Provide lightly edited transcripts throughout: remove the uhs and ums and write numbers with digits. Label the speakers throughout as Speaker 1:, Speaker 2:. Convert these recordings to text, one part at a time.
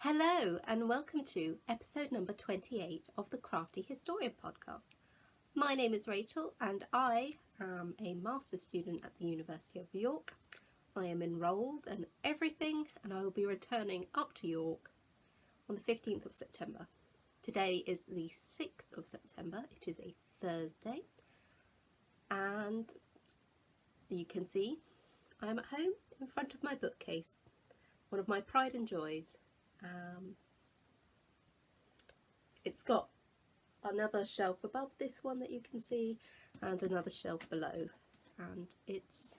Speaker 1: Hello and welcome to episode number 28 of the Crafty Historian Podcast. My name is Rachel and I am a master's student at the University of York. I am enrolled and everything, and I will be returning up to York on the 15th of September. Today is the 6th of September, it is a Thursday, and you can see I am at home in front of my bookcase, one of my pride and joys. It's got another shelf above this one that you can see and another shelf below, and it's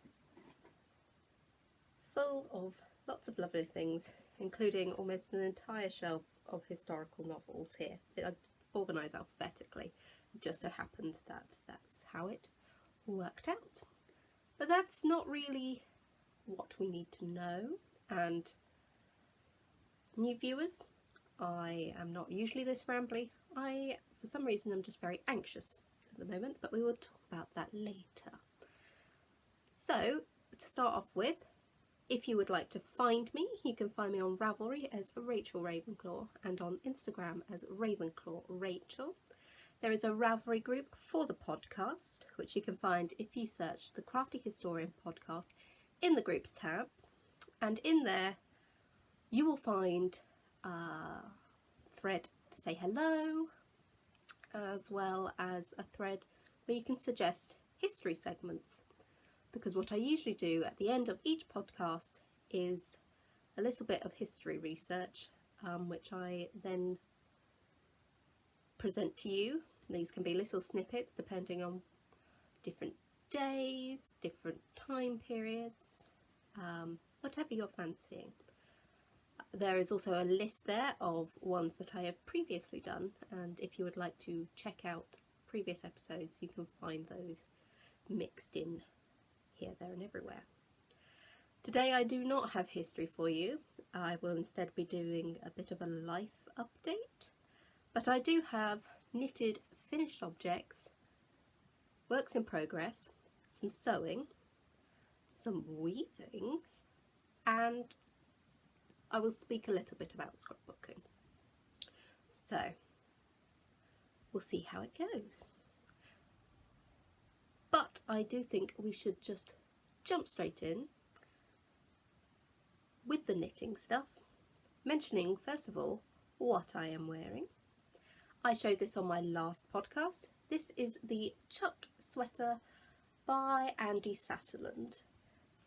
Speaker 1: full of lots of lovely things, including almost an entire shelf of historical novels here. I organised alphabetically. It just so happened that that's how it worked out. But that's not really what we need to know. And new viewers, I am not usually this rambly. For some reason, I'm just very anxious at the moment, but we will talk about that later. So, to start off with, if you would like to find me, you can find me on Ravelry as RachelRavenclaw and on Instagram as RavenclawRachel. There is a Ravelry group for the podcast, which you can find if you search the Crafty Historian Podcast in the groups tabs, and in there you will find a thread to say hello, as well as a thread where you can suggest history segments, because what I usually do at the end of each podcast is a little bit of history research, which I then present to you. These can be little snippets depending on different days, different time periods, whatever you're fancying. There is also a list there of ones that I have previously done, and if you would like to check out previous episodes, you can find those mixed in here, there and everywhere. Today I do not have history for you. I will instead be doing a bit of a life update, but I do have knitted finished objects, works in progress, some sewing, some weaving, and I will speak a little bit about scrapbooking. So, we'll see how it goes. But I do think we should just jump straight in with the knitting stuff, mentioning first of all what I am wearing. I showed this on my last podcast. This is the Chuck sweater by Andi Satterlund,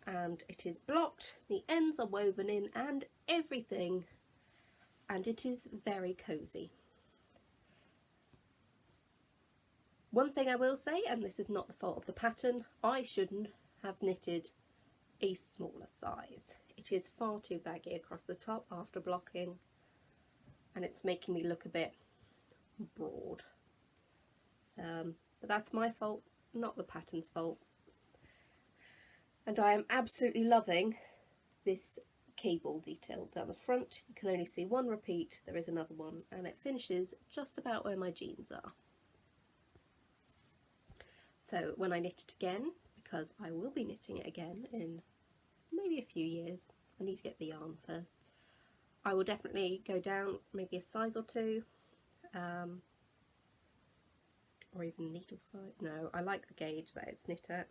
Speaker 1: and it is blocked, the ends are woven in and everything, and it is very cozy. One thing I will say, and this is not the fault of the pattern, I shouldn't have knitted a smaller size. It is far too baggy across the top after blocking, and it's making me look a bit broad. But that's my fault, not the pattern's fault. And I am absolutely loving this cable detail down the front. You can only see one repeat, there is another one, and it finishes just about where my jeans are. So when I knit it again, because I will be knitting it again in maybe a few years, I need to get the yarn first, I will definitely go down maybe a size or two, or even needle size. No, I like the gauge that it's knit at.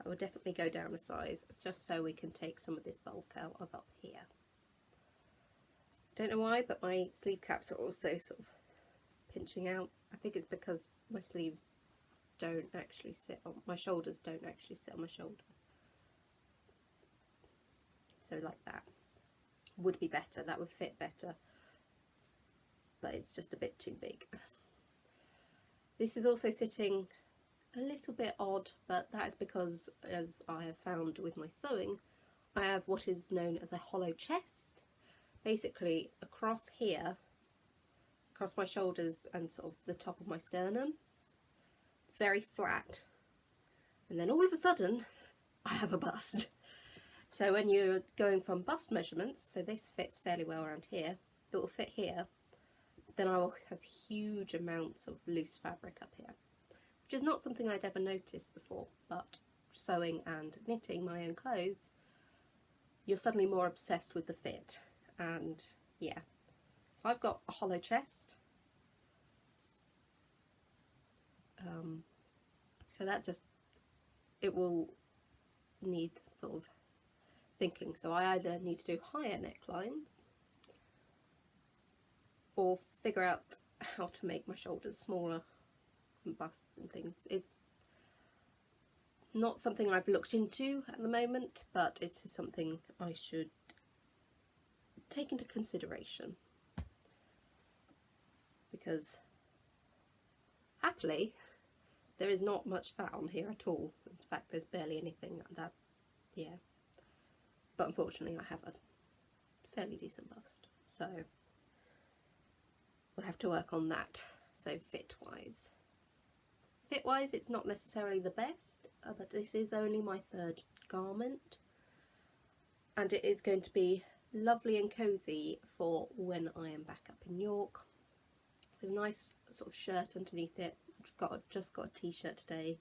Speaker 1: I will definitely go down a size just so we can take some of this bulk out of up here. Don't know why, but my sleeve caps are also sort of pinching out. I think it's because my sleeves don't actually sit on my shoulders, don't actually sit on my shoulder. So like that would be better, that would fit better, but it's just a bit too big. This is also sitting a little bit odd, but that is because, as I have found with my sewing, I have what is known as a hollow chest. Basically across here, across my shoulders and sort of the top of my sternum, it's very flat, and then all of a sudden I have a bust. So when you're going from bust measurements, so this fits fairly well around here, it will fit here, then I will have huge amounts of loose fabric up here, which is not something I'd ever noticed before, but sewing and knitting my own clothes, you're suddenly more obsessed with the fit, And yeah, so I've got a hollow chest. So that just, it will need sort of thinking. So I either need to do higher necklines or figure out how to make my shoulders smaller and bust and things. It's not something I've looked into at the moment, but it's something I should take into consideration, because happily there is not much fat on here at all. In fact, there's barely anything like that. Yeah, but unfortunately I have a fairly decent bust, so we'll have to work on that. So fit wise, it's not necessarily the best, but this is only my third garment, and it is going to be lovely and cozy for when I am back up in York, with a nice sort of shirt underneath it. I've just got a t-shirt today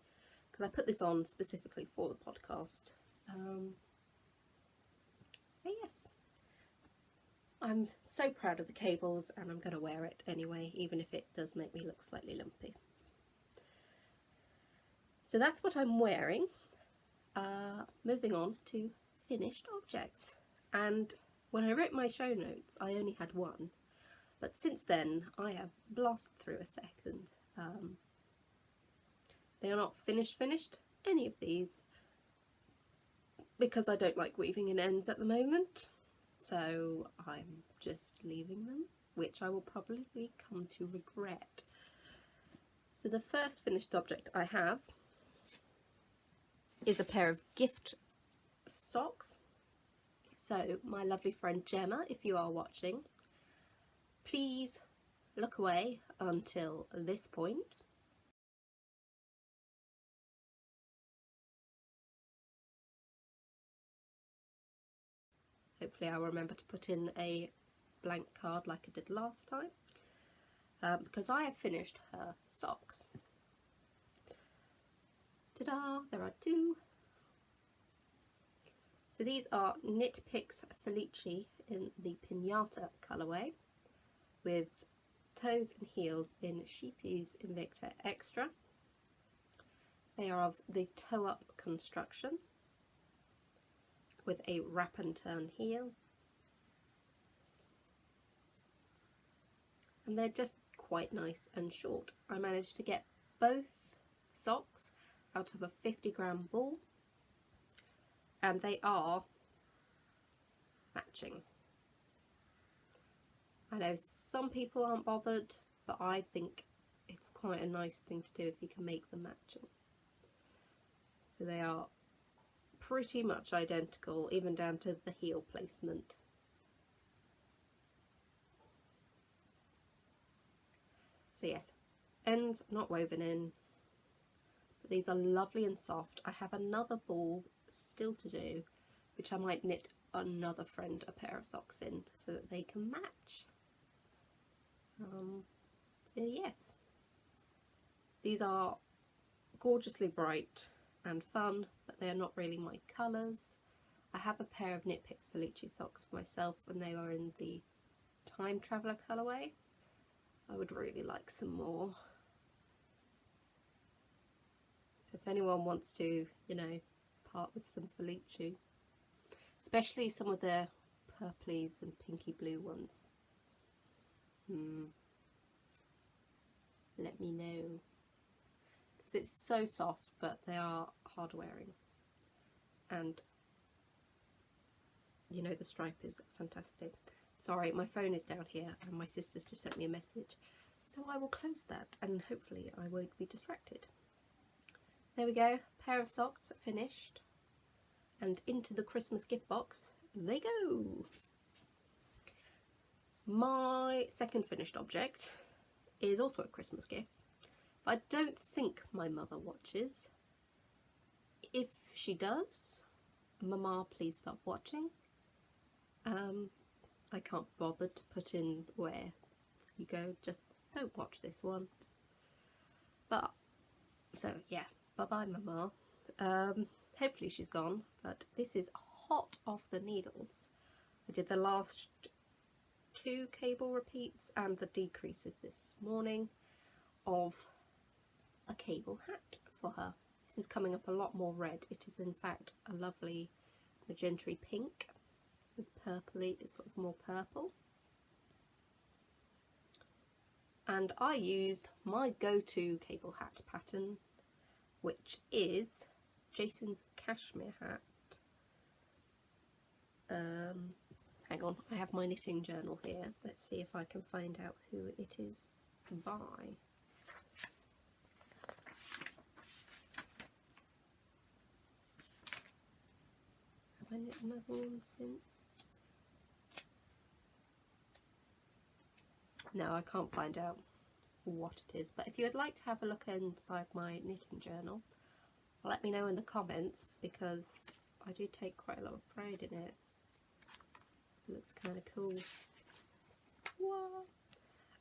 Speaker 1: because I put this on specifically for the podcast. So yes, I'm so proud of the cables, and I'm going to wear it anyway, even if it does make me look slightly lumpy. So that's what I'm wearing. Moving on to finished objects. And when I wrote my show notes, I only had one, but since then I have blasted through a second. They are not finished, any of these, because I don't like weaving in ends at the moment, so I'm just leaving them, which I will probably come to regret. So the first finished object I have is a pair of gift socks. So my lovely friend Gemma, if you are watching, please look away until this point. Hopefully I'll remember to put in a blank card like I did last time, because I have finished her socks. Ta-da! There are two. So these are Knit Picks Felici in the Pinata colourway, with toes and heels in Sheepy's Invicta Extra. They are of the toe-up construction, with a wrap and turn heel, and they're just quite nice and short. I managed to get both socks out of a 50-gram ball, and they are matching. I know some people aren't bothered, but I think it's quite a nice thing to do if you can make them matching. So they are pretty much identical, even down to the heel placement. So yes, ends not woven in, but these are lovely and soft. I have another ball still to do, which I might knit another friend a pair of socks in so that they can match. So yes, these are gorgeously bright and fun, but they are not really my colours. I have a pair of Knit Picks Felici socks for myself, and they are in the Time Traveller colourway. I would really like some more. So if anyone wants to, you know, part with some Felici, especially some of the purplies and pinky blue ones, let me know. It's so soft, but they are hard wearing, and you know, the stripe is fantastic. Sorry, my phone is down here and my sister's just sent me a message, so I will close that and hopefully I won't be distracted. There we go, pair of socks finished, and into the Christmas gift box they go. My second finished object is also a Christmas gift, but I don't think my mother watches. If she does, Mama, please stop watching. I can't bother to put in where you go, just don't watch this one. But, so yeah, bye bye Mama. Hopefully she's gone, but this is hot off the needles. I did the last 2 cable repeats and the decreases this morning of a cable hat for her. This is coming up a lot more red. It is in fact a lovely magenta pink with purpley, it's sort of more purple. And I used my go-to cable hat pattern, which is Jason's Cashmere hat. Hang on, I have my knitting journal here. Let's see if I can find out who it is by. Have I knit another one since? No, I can't find out what it is, but if you would like to have a look inside my knitting journal, let me know in the comments, because I do take quite a lot of pride in it. It looks kind of cool. What?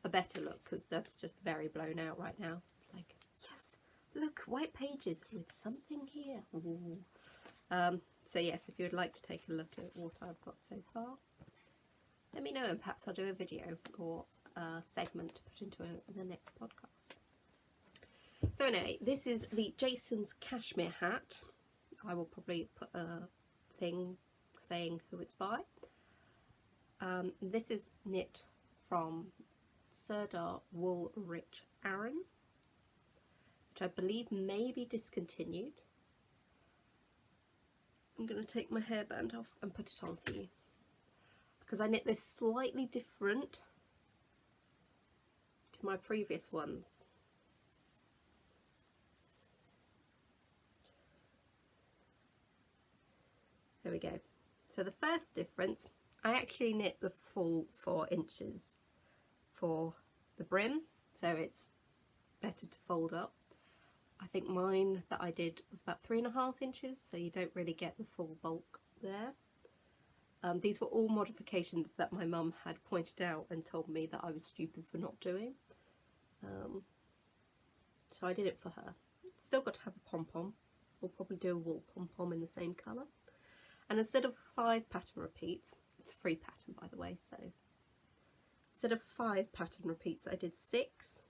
Speaker 1: A better look, because that's just very blown out right now. Like, yes, look, white pages with something here. So yes, if you would like to take a look at what I've got so far, let me know, and perhaps I'll do a video or a segment to put into the next podcast. So anyway, this is the Jason's Cashmere hat. I will probably put a thing saying who it's by. This is knit from Serdar Wool Rich Aran, which I believe may be discontinued. I'm going to take my hairband off and put it on for you, because I knit this slightly different to my previous ones. There we go. So the first difference, I actually knit the full 4 inches for the brim, so it's better to fold up. I think mine that I did was about 3.5 inches, so you don't really get the full bulk there. These were all modifications that my mum had pointed out and told me that I was stupid for not doing. So I did it for her. Still got to have a pom-pom. We'll probably do a wool pom-pom in the same colour. And instead of 5 pattern repeats, it's a free pattern by the way, so instead of 5 pattern repeats I did 6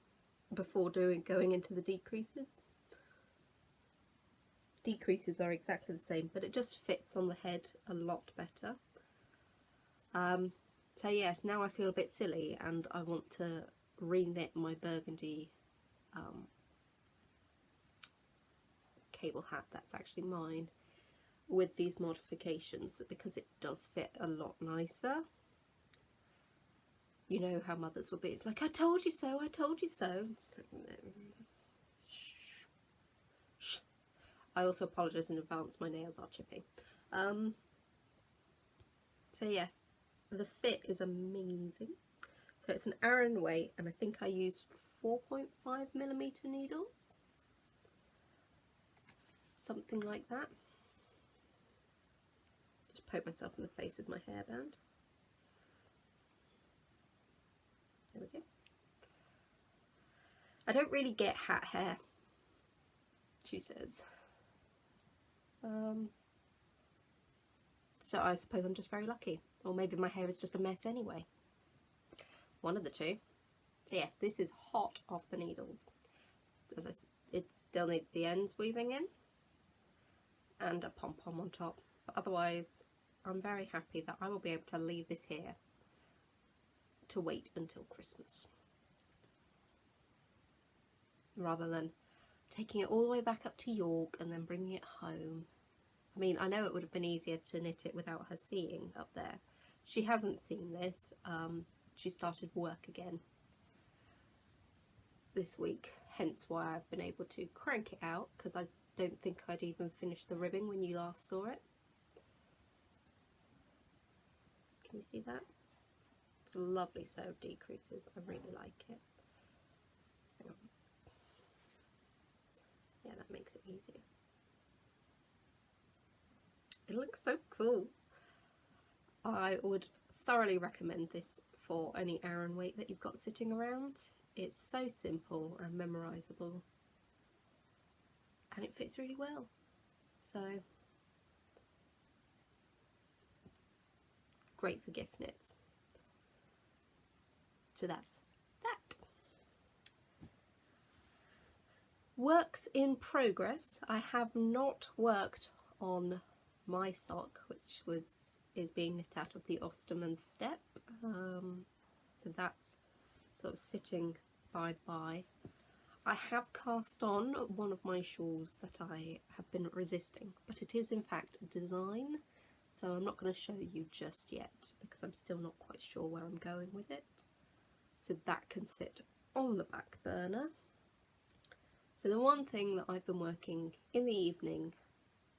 Speaker 1: before going into the decreases. Decreases are exactly the same, but it just fits on the head a lot better. So yes, now I feel a bit silly and I want to re-knit my Burgundy cable hat, that's actually mine, with these modifications, because it does fit a lot nicer. You know how mothers will be, it's like, I told you so, I told you so. I also apologise in advance, my nails are chipping. So yes, the fit is amazing. So it's an Aran weight, and I think I used 4.5mm needles, something like that. Just poke myself in the face with my hairband. There we go. I don't really get hat hair, she says. So I suppose I'm just very lucky, or maybe my hair is just a mess anyway. One of the two. So yes, this is hot off the needles. It still needs the ends weaving in and a pom-pom on top, but otherwise I'm very happy that I will be able to leave this here to wait until Christmas, rather than taking it all the way back up to York and then bringing it home. I mean, I know it would have been easier to knit it without her seeing up there. She hasn't seen this. She started work again this week, hence why I've been able to crank it out, because I don't think I'd even finished the ribbing when you last saw it. Can you see that? It's a lovely set of decreases. I really like it. Hang on. Yeah, that makes it easier. It looks so cool. I would thoroughly recommend this for any Aran weight that you've got sitting around. It's so simple and memorisable, and it fits really well. So great for gift knits. So that's that. Works in progress. I have not worked on my sock, which is being knit out of the Osterman step. So that's sort of sitting by the by. I have cast on one of my shawls that I have been resisting, but it is in fact design, so I'm not going to show you just yet because I'm still not quite sure where I'm going with it. So that can sit on the back burner. So the one thing that I've been working in the evening,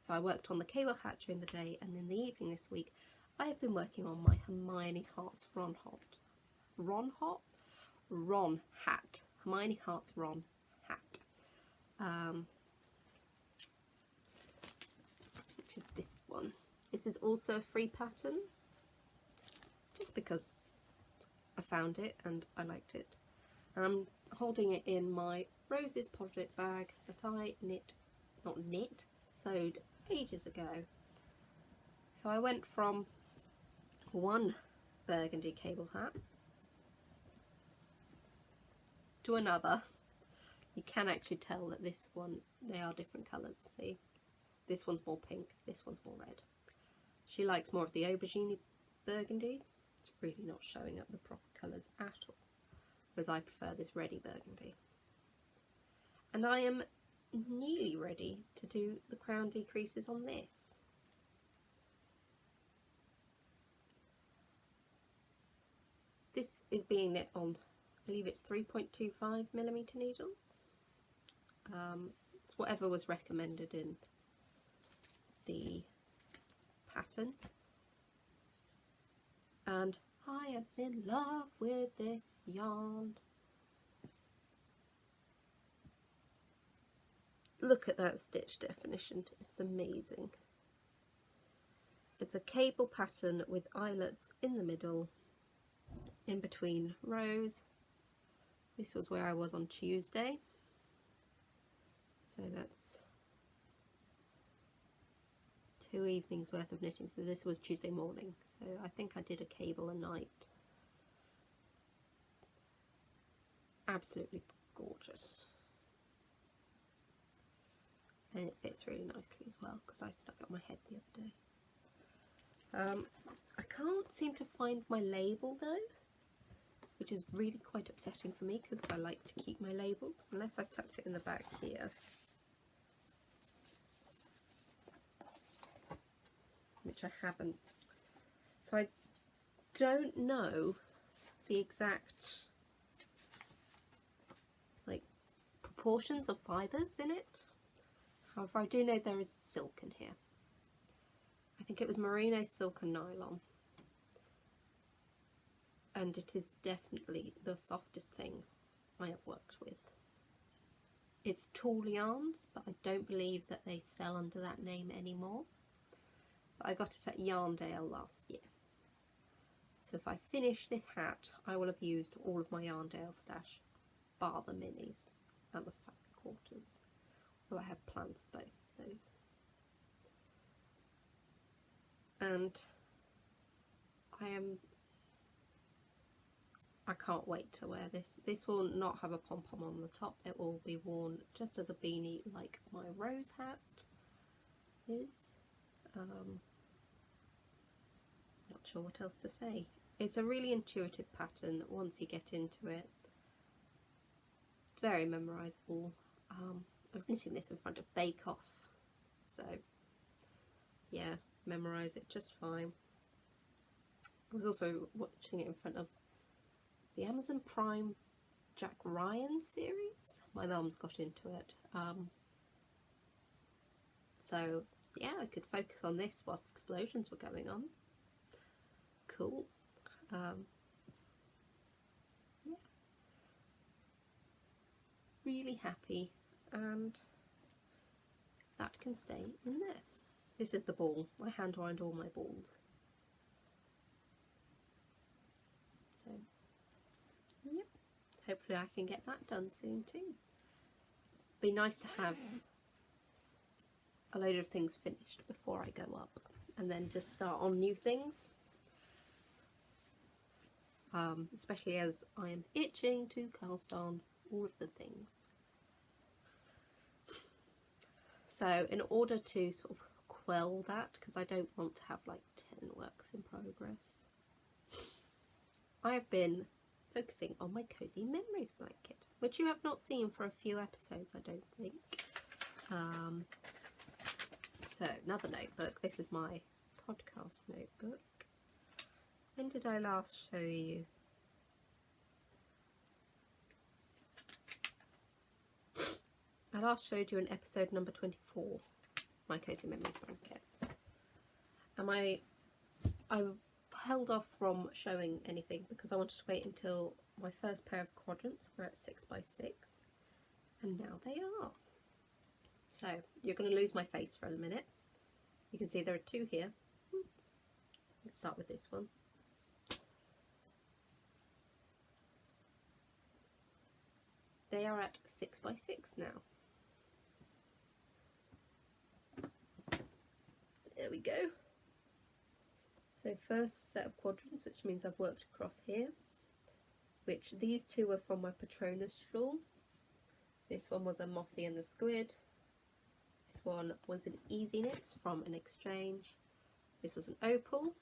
Speaker 1: so I worked on the cable hat during the day, and in the evening this week I have been working on my Hermione Hearts Ron hat. Hermione Hearts Ron hat. Which is this one. This is also a free pattern, just because I found it and I liked it. And I'm holding it in my Roses project bag that I sewed ages ago. So I went from one burgundy cable hat to another. You can actually tell that this one, they are different colours. See, this one's more pink, this one's more red. She likes more of the aubergine burgundy. It's really not showing up the proper colours at all, whereas I prefer this reddy burgundy. And I am nearly ready to do the crown decreases on this. This is being knit on, I believe it's 3.25mm needles. It's whatever was recommended in the pattern. And I am in love with this yarn. Look at that stitch definition, it's amazing. It's a cable pattern with eyelets in the middle, in between rows. This was where I was on Tuesday, so that's 2 evenings worth of knitting. So this was Tuesday morning, so I think I did a cable a night. Absolutely gorgeous. And it fits really nicely as well, because I stuck it on my head the other day. I can't seem to find my label though, which is really quite upsetting for me because I like to keep my labels, unless I've tucked it in the back here, which I haven't. So I don't know the exact proportions of fibres in it. However, I do know there is silk in here. I think it was merino silk and nylon. And it is definitely the softest thing I have worked with. It's Tulle Yarns, but I don't believe that they sell under that name anymore. But I got it at Yarndale last year. So if I finish this hat, I will have used all of my Yarndale stash, bar the minis and the fabric quarters. So I have plans for both of those. And I can't wait to wear this. This will not have a pom-pom on the top. It will be worn just as a beanie like my rose hat is. Not sure what else to say. It's a really intuitive pattern once you get into it. Very memorisable. I was knitting this in front of Bake Off, so yeah, memorise it just fine. I was also watching it in front of the Amazon Prime Jack Ryan series. My mum's got into it, so yeah, I could focus on this whilst explosions were going on. Cool. Yeah, really happy, and that can stay in there. This is the ball. I hand wind all my balls. So, yep. Hopefully I can get that done soon too. Be nice to have a load of things finished before I go up, and then just start on new things. especially as I am itching to cast on all of the things. So in order to sort of quell that, because I don't want to have like 10 works in progress, I have been focusing on my Cozy Memories blanket, which you have not seen for a few episodes, I don't think. So another notebook. This is my podcast notebook. When did I last show you? I last showed you in episode number 24, my Cozy Memories blanket. And I held off from showing anything because I wanted to wait until my first pair of quadrants were at 6x6, and now they are. So you're going to lose my face for a minute. You can see there are two here. Let's start with this one. They are at 6x6 now. There we go. So first set of quadrants, which means I've worked across here, which these two are from my Patronus shawl. This one was a Mothy and the Squid. This one was an Easy Knits from an exchange. This was an opal.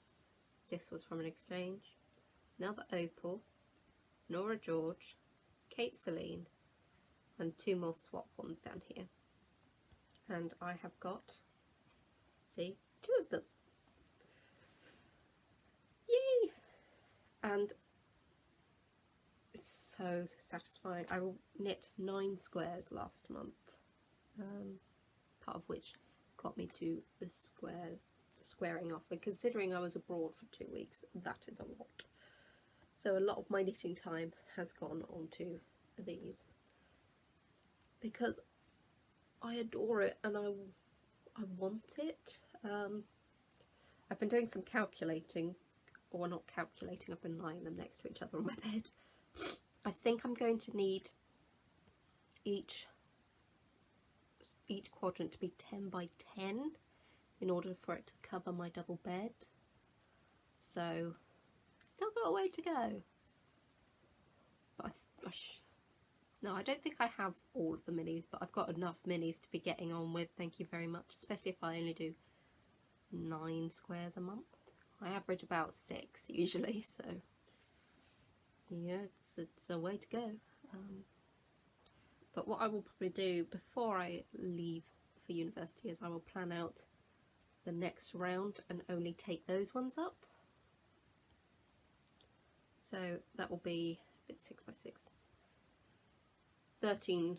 Speaker 1: This was from an exchange. Another opal, Nora George, Kate Celine, and two more swap ones down here. And I have got, see, two of them. Yay! And it's so satisfying. I knit 9 squares last month, part of which got me to the squaring off. And considering I was abroad for 2 weeks, that is a lot. So a lot of my knitting time has gone onto these because I adore it and I want it. I've been doing some calculating, or not calculating, I've been lying them next to each other on my bed. I think I'm going to need each quadrant to be 10 by 10 in order for it to cover my double bed. So still got a way to go. But no, I don't think I have all of the minis, but I've got enough minis to be getting on with, thank you very much, especially if I only do 9 squares a month. I average about 6 usually, so yeah, it's a way to go. But what I will probably do before I leave for university is I will plan out the next round and only take those ones up. So that will be, if it's 6x6, 13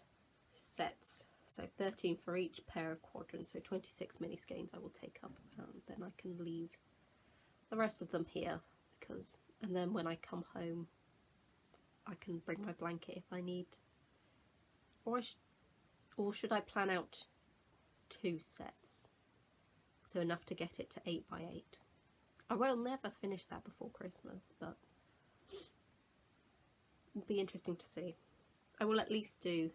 Speaker 1: sets, so 13 for each pair of quadrants, so 26 mini skeins I will take up, and then I can leave the rest of them here, because, and then when I come home I can bring my blanket if I need, or should I plan out 2 sets, so enough to get it to 8x8. I will never finish that before Christmas, but it'll be interesting to see. I will at least do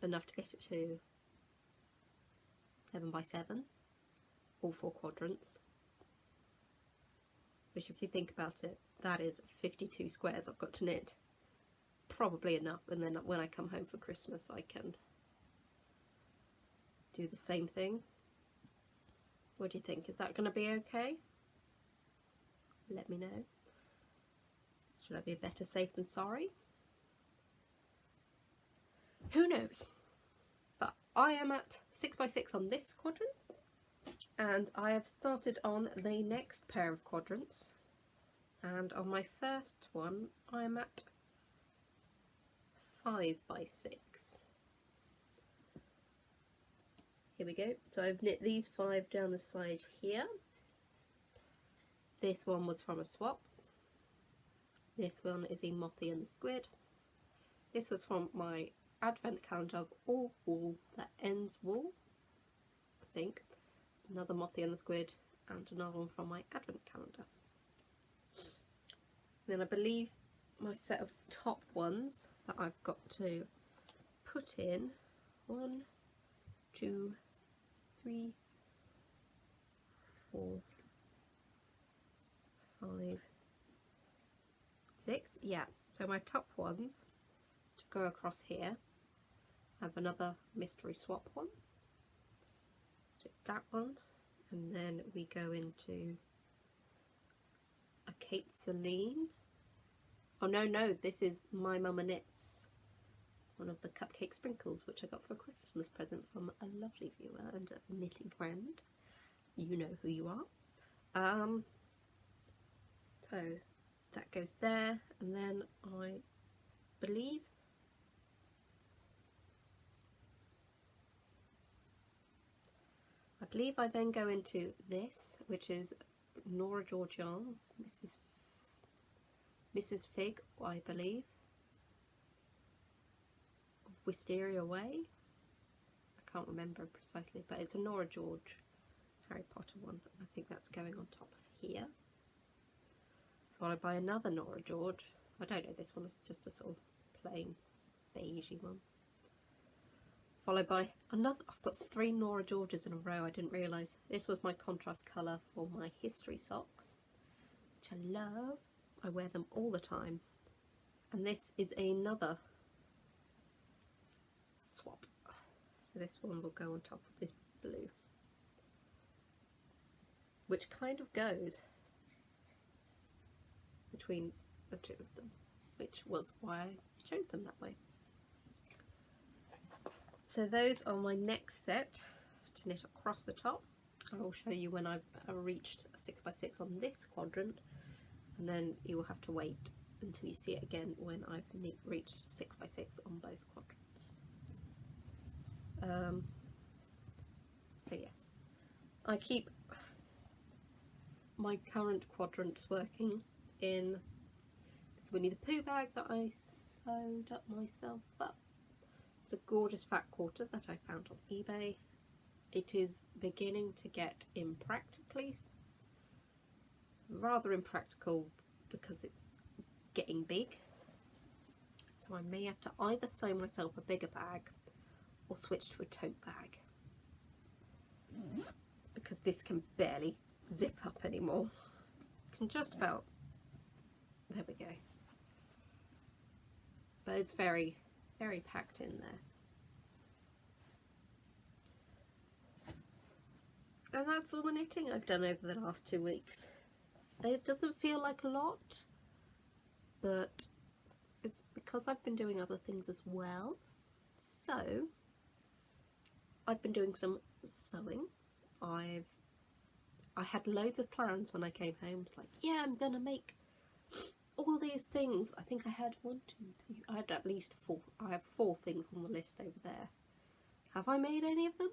Speaker 1: enough to get it to 7x7, all 4 quadrants, which if you think about it, that is 52 squares I've got to knit. Probably enough, and then when I come home for Christmas I can do the same thing. What do you think? Is that going to be okay? Let me know. Should I be better safe than sorry? Who knows? But I am at 6x6 on this quadrant, and I have started on the next pair of quadrants, and on my first one I'm at 5x6. Here we go. So I've knit these 5 down the side here. This one was from a swap. This one is a Mothy and the Squid. This was from my advent calendar of all wool that ends wool, I think. Another Mothy and the Squid, and another one from my advent calendar. Then I believe my set of top ones that I've got to put in 1, 2, 3, 4, 5, 6. Yeah, so my top ones to go across here, I have another mystery swap one. So it's that one, and then we go into a Kate Celine. Oh no, this is My Mama Knits, one of the cupcake sprinkles which I got for a Christmas present from a lovely viewer and a knitting friend. You know who you are. So that goes there, and then I believe I then go into this, which is Nora Georgian's Mrs. Fig, I believe, of Wisteria Way. I can't remember precisely, but it's a Nora George Harry Potter one. I think that's going on top of here. Followed by another Nora George. I don't know this one, this is just a sort of plain beigey one. Followed by another, I've got 3 Nora Georges in a row, I didn't realise. This was my contrast colour for my history socks, which I love. I wear them all the time. And this is another swap. So this one will go on top of this blue, which kind of goes between the two of them, which was why I chose them that way. So those are my next set to knit across the top. I will show you when I've reached a 6x6 on this quadrant, and then you will have to wait until you see it again when I've reached 6x6 on both quadrants. So yes, I keep my current quadrants working in this Winnie the Pooh bag that I sewed up myself up. It's a gorgeous fat quarter that I found on eBay. It is beginning to get rather impractical because it's getting big. So I may have to either sew myself a bigger bag or switch to a tote bag, because this can barely zip up anymore. Can just about, there we go. But it's very, very packed in there. And that's all the knitting I've done over the last 2 weeks. It doesn't feel like a lot, but it's because I've been doing other things as well. So I've been doing some sewing. I had loads of plans when I came home. It's like, yeah, I'm gonna make all these things. I think I had 1, 2, 3. I had at least 4. I have 4 things on the list over there. Have I made any of them?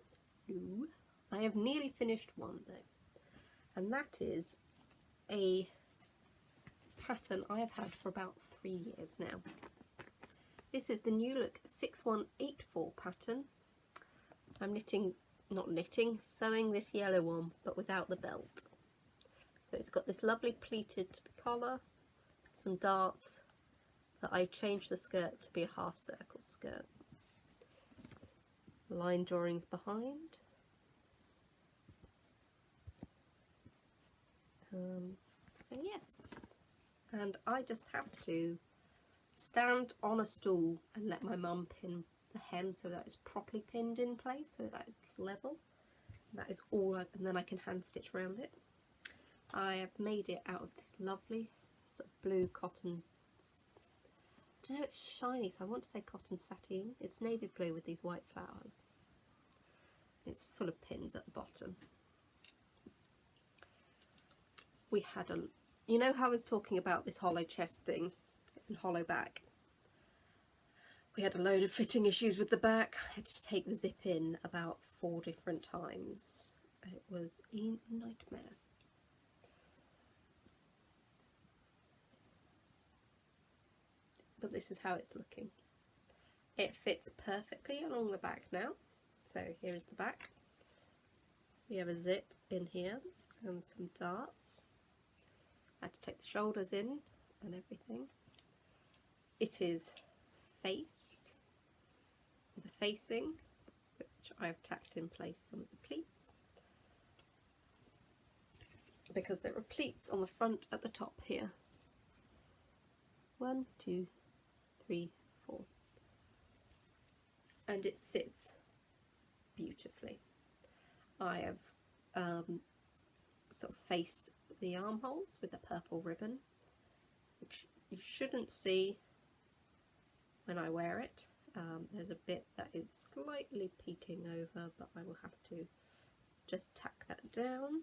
Speaker 1: No. I have nearly finished one though, and that is a pattern I have had for about 3 years now. This is the New Look 6184 pattern. I'm sewing this yellow one, but without the belt. So it's got this lovely pleated collar, some darts, but I changed the skirt to be a half circle skirt. Line drawings behind. So yes, and I just have to stand on a stool and let my mum pin the hem so that it's properly pinned in place, so that it's level. That is all, and then I can hand stitch around it. I have made it out of this lovely sort of blue cotton, I don't know, it's shiny, so I want to say cotton sateen. It's navy blue with these white flowers. It's full of pins at the bottom. We had you know how I was talking about this hollow chest thing and hollow back? We had a load of fitting issues with the back. I had to take the zip in about 4 different times. It was a nightmare. But this is how it's looking. It fits perfectly along the back now. So here is the back. We have a zip in here and some darts. I had to take the shoulders in and everything. It is faced with a facing, which I have tacked in place some of the pleats, because there are pleats on the front at the top here. 1, 2, 3, 4. And it sits beautifully. I have sort of faced the armholes with a purple ribbon, which you shouldn't see when I wear it. There's a bit that is slightly peeking over, but I will have to just tack that down.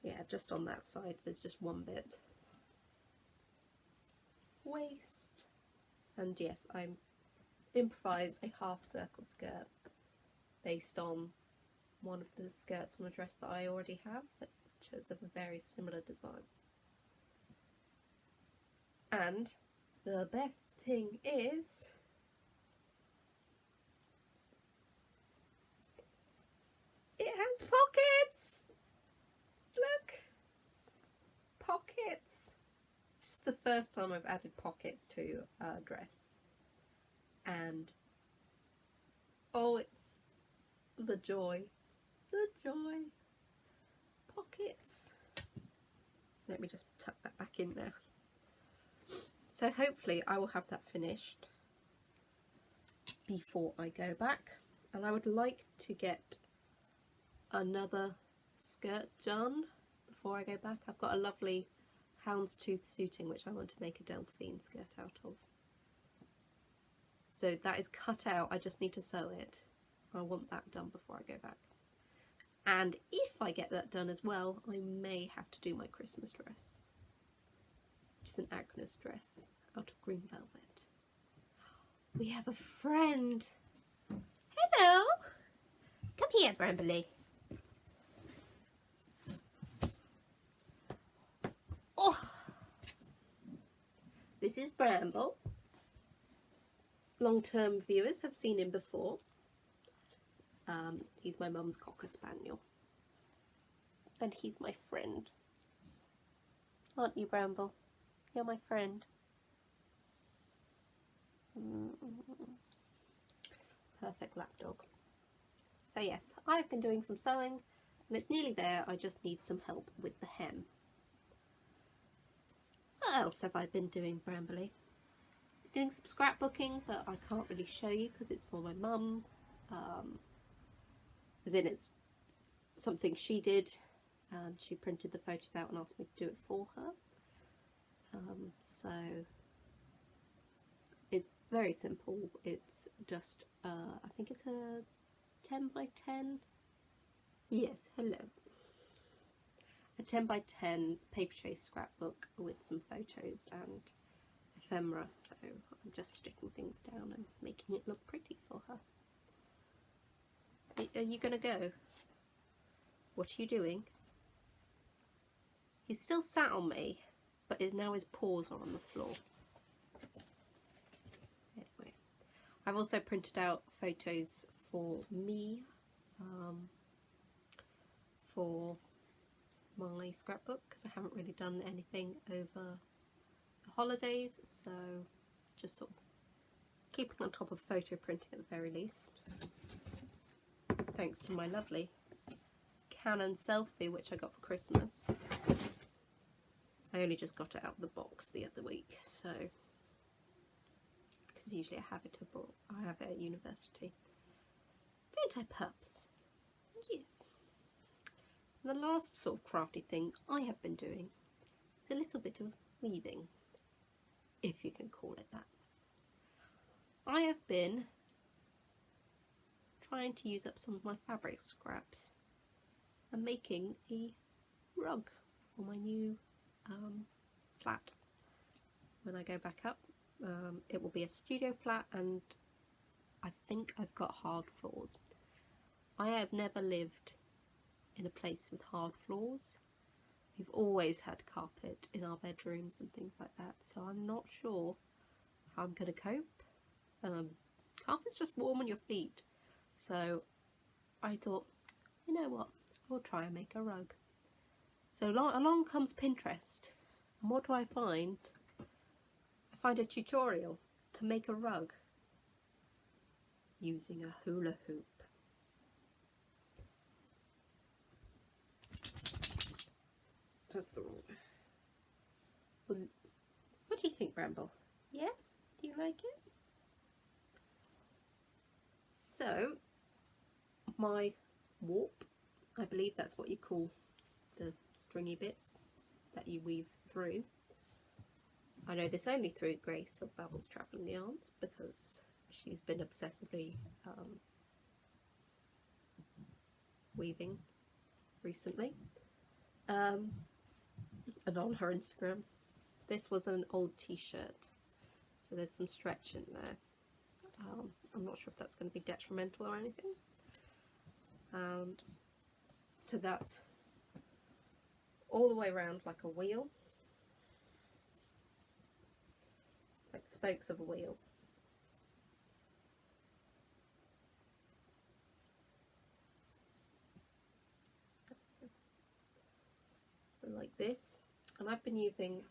Speaker 1: Yeah, just on that side there's just one bit. Waist. And yes, I improvised a half circle skirt based on one of the skirts on a dress that I already have, which is of a very similar design. And the best thing is, it has pockets! Look! Pockets! This is the first time I've added pockets to a dress. And oh, it's the joy. The joy. Pockets. Let me just tuck that back in there. So hopefully I will have that finished before I go back. And I would like to get another skirt done before I go back. I've got a lovely houndstooth suiting which I want to make a Delphine skirt out of. So that is cut out, I just need to sew it. I want that done before I go back. And if I get that done as well, I may have to do my Christmas dress, which is an Agnes dress out of green velvet. We have a friend. Hello! Come here, Brambley. Oh! This is Bramble. Long-term viewers have seen him before. He's my mum's Cocker Spaniel. And he's my friend. Aren't you, Bramble? You're my friend. Perfect lapdog. So yes, I've been doing some sewing and it's nearly there. I just need some help with the hem. What else have I been doing, Brambley? Doing some scrapbooking, but I can't really show you because it's for my mum. As in, it's something she did and she printed the photos out and asked me to do it for her. So it's very simple. It's just I think it's a 10 by 10. Yes, hello. A 10 by 10 paper chase scrapbook with some photos and ephemera. So I'm just sticking things down and making it look pretty for her. Are you gonna go? What are you doing? He's still sat on me, but now his paws are on the floor. Anyway, I've also printed out photos for me, for my scrapbook, because I haven't really done anything over the holidays, so just sort of keeping on top of photo printing at the very least. Thanks to my lovely Canon selfie, which I got for Christmas. I only just got it out of the box the other week, so because usually I have it abroad, I have it at university. Don't I, pups? Yes. And the last sort of crafty thing I have been doing is a little bit of weaving, if you can call it that. I have been trying to use up some of my fabric scraps and making a rug for my new flat. When I go back up, it will be a studio flat, and I think I've got hard floors. I have never lived in a place with hard floors. We've always had carpet in our bedrooms and things like that, so I'm not sure how I'm going to cope. Carpet's just warm on your feet. So I thought, you know what, we'll try and make a rug. So along comes Pinterest, and what do I find? I find a tutorial to make a rug using a hula hoop. That's the wrong. What do you think, Bramble? Yeah? Do you like it? So, my warp, I believe that's what you call the stringy bits that you weave through. I know this only through Grace of Babel's Travelling Yarns because she's been obsessively weaving recently, and on her Instagram. This was an old t-shirt, so there's some stretch in there. I'm not sure if that's going to be detrimental or anything. And so that's all the way around like a wheel, like spokes of a wheel. Like this, and I've been using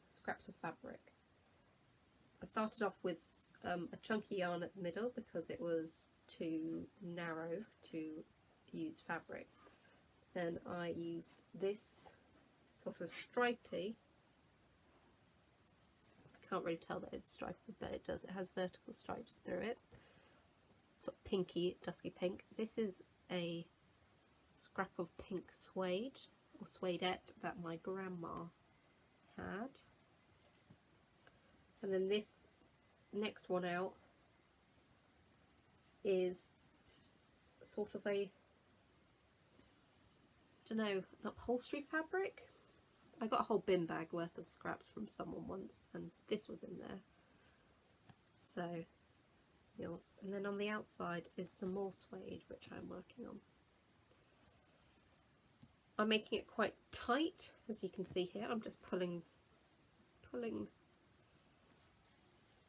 Speaker 1: scraps of fabric. I started off with a chunky yarn at the middle because it was too narrow to use fabric. Then I used this sort of stripy, I can't really tell that it's stripy, but it does, it has vertical stripes through it, sort of pinky, dusky pink. This is a scrap of pink suede or suedette that my grandma had, and then this next one out is sort of a, I don't know, an upholstery fabric. I got a whole bin bag worth of scraps from someone once, and this was in there. So, yes. And then on the outside is some more suede, which I'm working on. I'm making it quite tight, as you can see here. I'm just pulling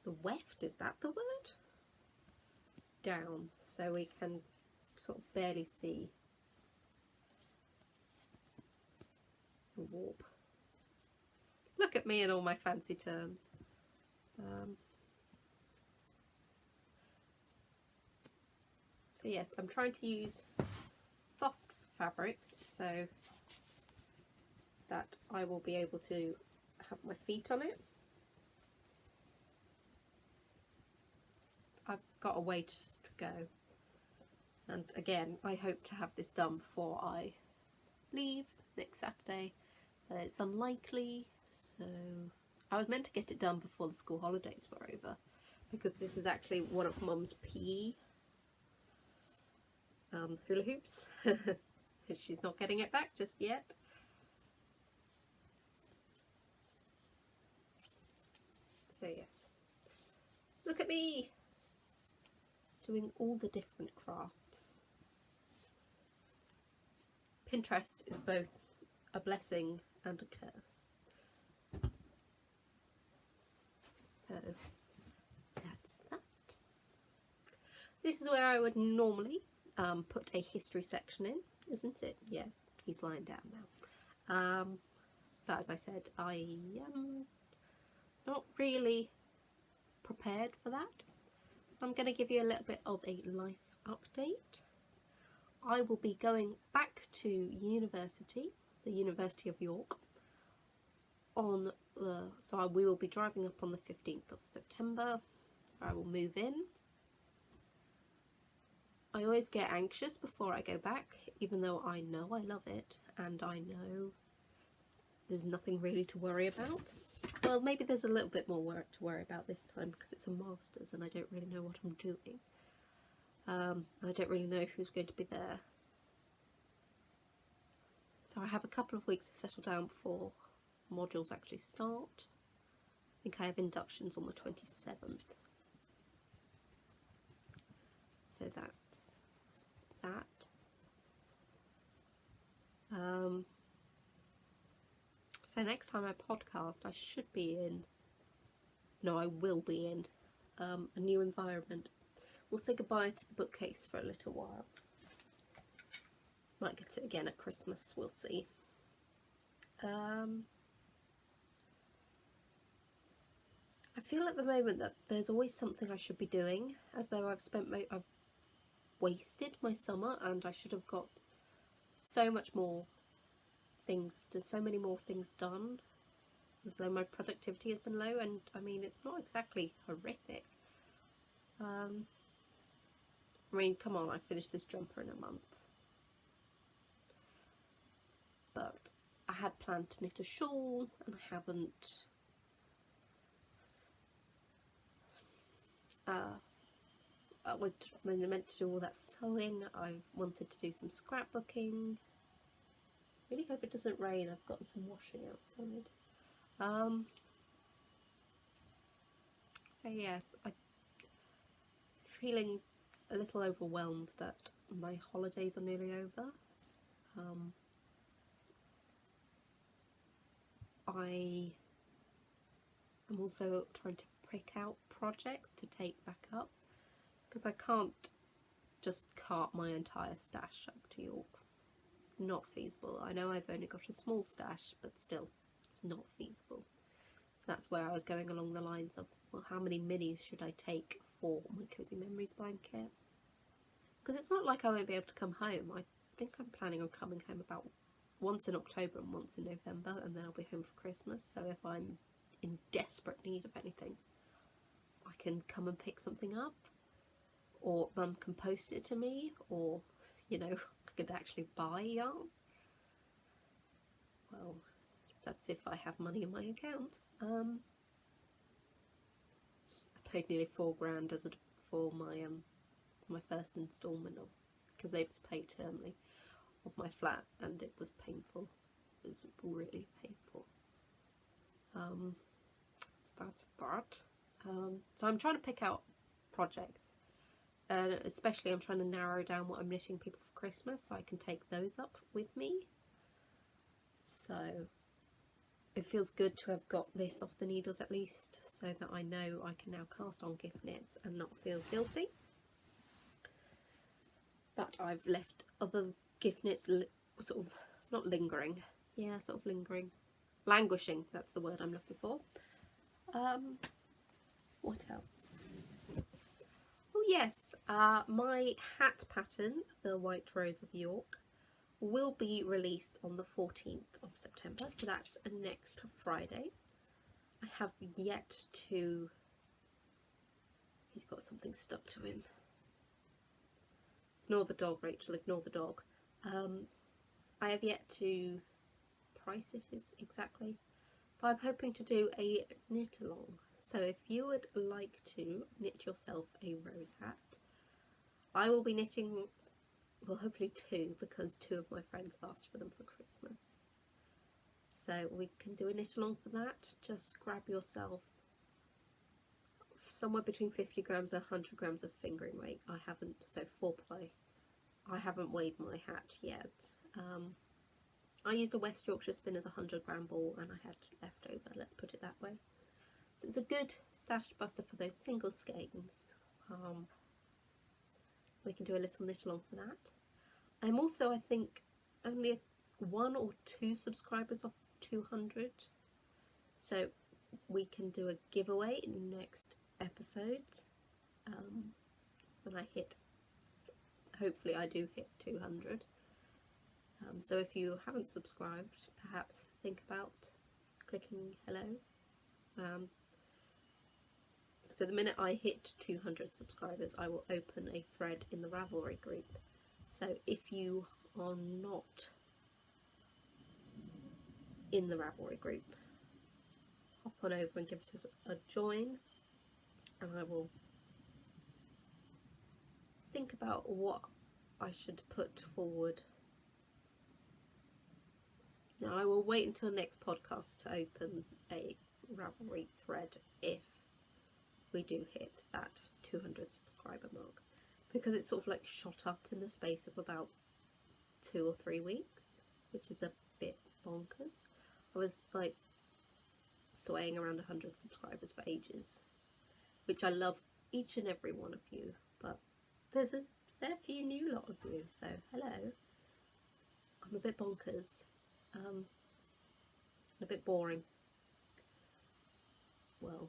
Speaker 1: the weft, is that the word? Down, so we can sort of barely see the warp. Look at me and all my fancy terms. So yes, I'm trying to use soft fabrics so that I will be able to have my feet on it. I've got a way to go, and again I hope to have this done before I leave next Saturday, but it's unlikely, so I was meant to get it done before the school holidays were over because this is actually one of Mum's PE hula hoops. She's not getting it back just yet. So yes, look at me doing all the different crafts. Pinterest is both a blessing and a curse. So that's that. This is where I would normally put a history section in, isn't it? Yes, he's lying down now. But as I said, I am not really prepared for that. So I'm going to give you a little bit of a life update. I will be going back to university, the University of York, on the, so we will be driving up on the 15th of September. I will move in. I always get anxious before I go back, even though I know I love it and I know there's nothing really to worry about. Well, maybe there's a little bit more work to worry about this time because it's a master's and I don't really know what I'm doing. I don't really know who's going to be there. So I have a couple of weeks to settle down before modules actually start. I think I have inductions on the 27th. So that's that. So next time I podcast, I should be in, no, I will be in a new environment. We'll say goodbye to the bookcase for a little while. Might get it again at Christmas, we'll see. I feel at the moment that there's always something I should be doing, as though I've wasted my summer and I should have got so much more things, so many more things done. There's though my productivity has been low, and I mean, it's not exactly horrific. I mean, come on, I finished this jumper in a month. But I had planned to knit a shawl, and I haven't. I was meant to do all that sewing. I wanted to do some scrapbooking. Really hope it doesn't rain. I've got some washing outside. So yes, I'm feeling a little overwhelmed that my holidays are nearly over. I am also trying to pick out projects to take back up, because I can't just cart my entire stash up to York. It's not feasible. I know I've only got a small stash, but still, it's not feasible. So that's where I was going along the lines of, well, how many minis should I take for my Cozy Memories blanket? Because it's not like I won't be able to come home. I think I'm planning on coming home about once in October and once in November, and then I'll be home for Christmas. So if I'm in desperate need of anything, I can come and pick something up, or Mum can post it to me, or, you know, I could actually buy yarn. Well, that's if I have money in my account. I paid nearly £4,000 for my my first instalment of, because they was paid termly, of my flat, and it was painful. It was really painful. So that's that. So I'm trying to pick out projects, and especially I'm trying to narrow down what I'm knitting people for Christmas, so I can take those up with me. So it feels good to have got this off the needles at least, so that I know I can now cast on gift knits and not feel guilty. But I've left other gift knits sort of not lingering. Yeah, sort of lingering. Languishing, that's the word I'm looking for. What else? Oh yes, my hat pattern, the White Rose of York, will be released on the 14th of September, so that's next Friday. I have yet to... He's got something stuck to him. Ignore the dog, Rachel, ignore the dog. I have yet to price it exactly, but I'm hoping to do a knit along. So if you would like to knit yourself a rose hat, I will be knitting, well, hopefully 2, because 2 of my friends have asked for them for Christmas. So we can do a knit along for that. Just grab yourself somewhere between 50 grams and 100 grams of fingering weight. I haven't, so 4-ply. I haven't weighed my hat yet. I used a West Yorkshire spinner's 100-gram ball, and I had left over, let's put it that way. So it's a good stash buster for those single skeins. We can do a little knit along for that. I'm also, I think, only 1 or 2 subscribers off 200. So we can do a giveaway in the next episode when I hit, hopefully I do hit 200. So if you haven't subscribed, perhaps think about clicking hello. So the minute I hit 200 subscribers, I will open a thread in the Ravelry group. So if you are not in the Ravelry group, hop on over and give it a join, and I will think about what I should put forward. Now I will wait until next podcast to open a Ravelry thread if we do hit that 200 subscriber mark, because it's sort of like shot up in the space of about 2 or 3 weeks, which is a bit bonkers. I was like swaying around 100 subscribers for ages, which I love each and every one of you, but there's a fair few new lot of you, so hello. I'm a bit bonkers, a bit boring. Well,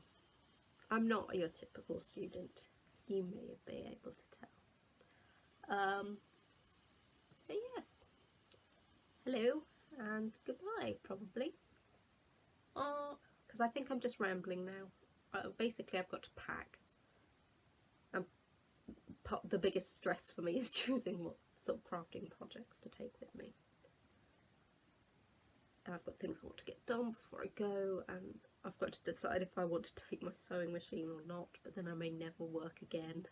Speaker 1: I'm not your typical student, you may be able to tell. So yes, hello and goodbye probably. because I think I'm just rambling now. Basically, I've got to pack. The biggest stress for me is choosing what sort of crafting projects to take with me. And I've got things I want to get done before I go, and I've got to decide if I want to take my sewing machine or not, but then I may never work again.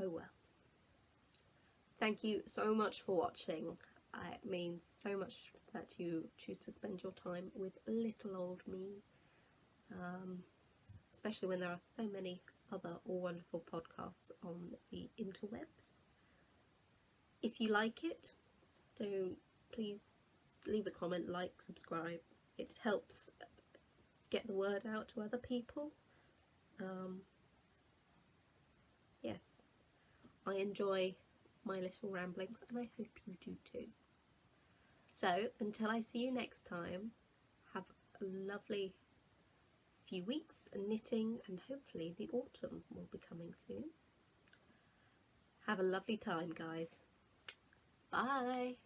Speaker 1: Oh well. Thank you so much for watching. It means so much that you choose to spend your time with little old me, especially when there are so many other wonderful podcasts on the interwebs. If you like it, please leave a comment, like, subscribe. It helps get the word out to other people. Yes, I enjoy my little ramblings, and I hope you do too. So until I see you next time, have a lovely few weeks knitting, and hopefully the autumn will be coming soon. Have a lovely time, guys. Bye.